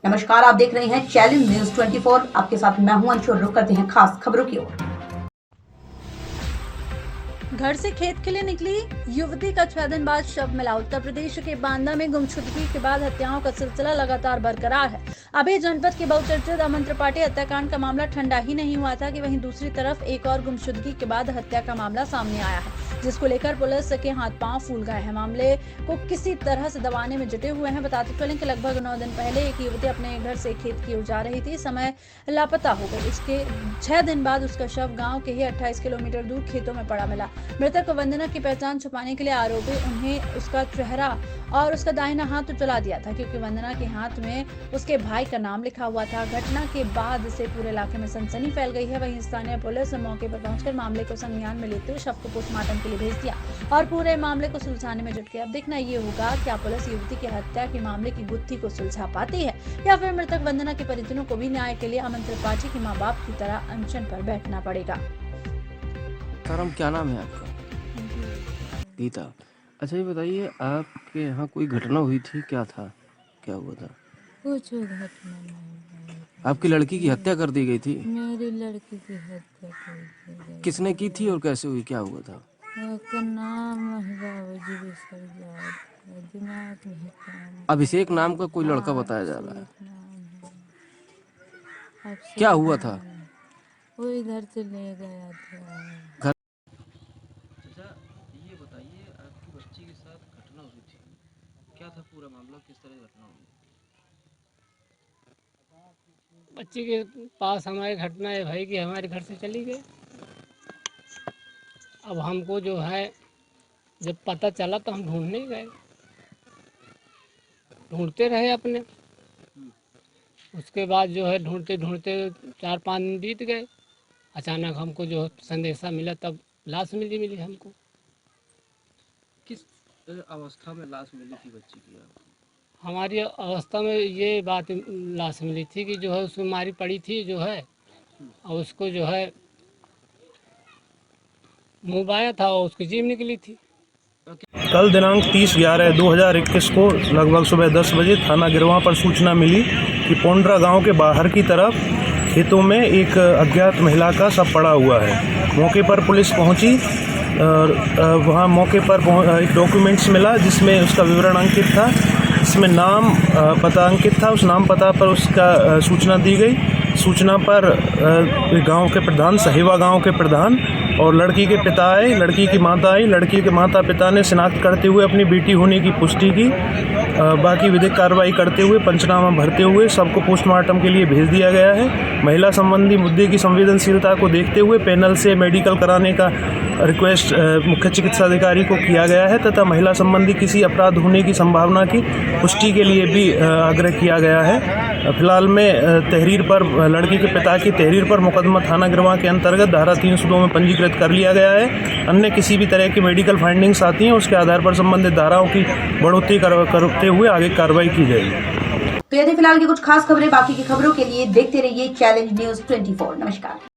नमस्कार, आप देख रहे हैं चैलेंज न्यूज 24। आपके साथ मैं हूं अंशु। रुक करते हैं खास खबरों की ओर। घर से खेत के लिए निकली युवती का 6 दिन बाद शव मिला। उत्तर प्रदेश के बांदा में गुमशुदगी के बाद हत्याओं का सिलसिला लगातार बरकरार है। अभी जनपद के बहुचर्चित अमन त्रिपाठी हत्याकांड का मामला ठंडा ही नहीं हुआ था कि वहीं दूसरी तरफ एक और गुमशुदगी के बाद हत्या का मामला सामने आया है, जिसको लेकर पुलिस के हाथ पांव फूल गए हैं। मामले को किसी तरह से दबाने में जुटे हुए हैं। बताते चलें कि लगभग 9 दिन पहले एक युवती अपने घर से खेत की ओर जा रही थी, समय लापता हो गई। इसके 6 दिन बाद उसका शव गाँव के ही 28 किलोमीटर दूर खेतों में पड़ा मिला। मृतक वंदना की पहचान छुपाने के लिए आरोपी उन्हें उसका चेहरा और उसका दाहिना हाथ तो चला दिया था, क्योंकि वंदना के हाथ में उसके भाई का नाम लिखा हुआ था। घटना के बाद से पूरे इलाके में सनसनी फैल गई है। वहीं स्थानीय पुलिस मौके पर पहुंचकर मामले को संज्ञान में लेते हुए शव को पोस्टमार्टम के लिए भेज दिया और पूरे मामले को सुलझाने में जुट गई। अब देखना ये होगा क्या पुलिस युवती की हत्या के मामले की गुत्थी को सुलझा पाती है या फिर मृतक वंदना के परिजनों को भी न्याय के लिए अमन त्रिपाठी के माँ बाप की तरह अनशन पर बैठना पड़ेगा। क्या नाम है आपका? गीता। अच्छा, ये बताइए, आपके यहाँ कोई घटना हुई थी? क्या था, क्या हुआ था? कुछ घटना नहीं। आपकी लड़की की हत्या कर दी गई थी? मेरी लड़की की हत्या कर दी गई। किसने की थी और कैसे हुई, क्या हुआ था? उसका नाम दिमाग में है। अभिषेक नाम का कोई लड़का बताया जा रहा है। क्या हुआ था? वो इधर से ले गया था। ये बताइए, आपकी बच्ची के साथ घटना हुई थी, क्या था पूरा मामला, किस तरह घटना हुई? बच्ची के पास हमारी घटना है भाई कि हमारे घर से चली गई। अब हमको जो है जब पता चला तो हम ढूंढने गए, ढूंढते रहे अपने। उसके बाद जो है ढूंढते ढूंढते 4-5 दिन बीत गए। अचानक हमको जो संदेशा मिला, तब लाश मिली हमको। किस अवस्था में लाश मिली थी बच्ची की आपको? हमारी अवस्था में ये बात लाश मिली थी कि जो है उसमें मारी पड़ी थी जो है, और उसको जो है मुँह बाया था और उसकी जीभ निकली थी। कल दिनांक 30/11/2021 को लगभग सुबह 10 बजे थाना गिरवा पर सूचना मिली कि पोंड्रा गांव के बाहर की तरफ खेतों में एक अज्ञात महिला का शव पड़ा हुआ है। मौके पर पुलिस पहुंची और वहां मौके पर एक डॉक्यूमेंट्स मिला जिसमें उसका विवरण अंकित था, इसमें नाम पता अंकित था। उस नाम पता पर उसका सूचना दी गई। सूचना पर गांव के प्रधान, सहेवा गांव के प्रधान और लड़की के पिता आए, लड़की की माता आई। लड़की के माता पिता ने शिनाख्त करते हुए अपनी बेटी होने की पुष्टि की। बाकी विधिक कार्रवाई करते हुए पंचनामा भरते हुए सबको पोस्टमार्टम के लिए भेज दिया गया है। महिला संबंधी मुद्दे की संवेदनशीलता को देखते हुए पैनल से मेडिकल कराने का रिक्वेस्ट मुख्य चिकित्सा अधिकारी को किया गया है तथा महिला संबंधी किसी अपराध होने की संभावना की पुष्टि के लिए भी आग्रह किया गया है। फिलहाल में तहरीर पर, लड़की के पिता की तहरीर पर मुकदमा थाना गिरवा के अंतर्गत धारा 302 में पंजीकृत कर लिया गया है। अन्य किसी भी तरह की मेडिकल फाइंडिंग्स आती हैं उसके आधार पर संबंधित धाराओं की बढ़ोतरी करते हुए आगे कार्रवाई की जाएगी। तो ये थे फिलहाल की कुछ खास खबरें। बाकी की खबरों के लिए देखते रहिए चैलेंज न्यूज 24। नमस्कार।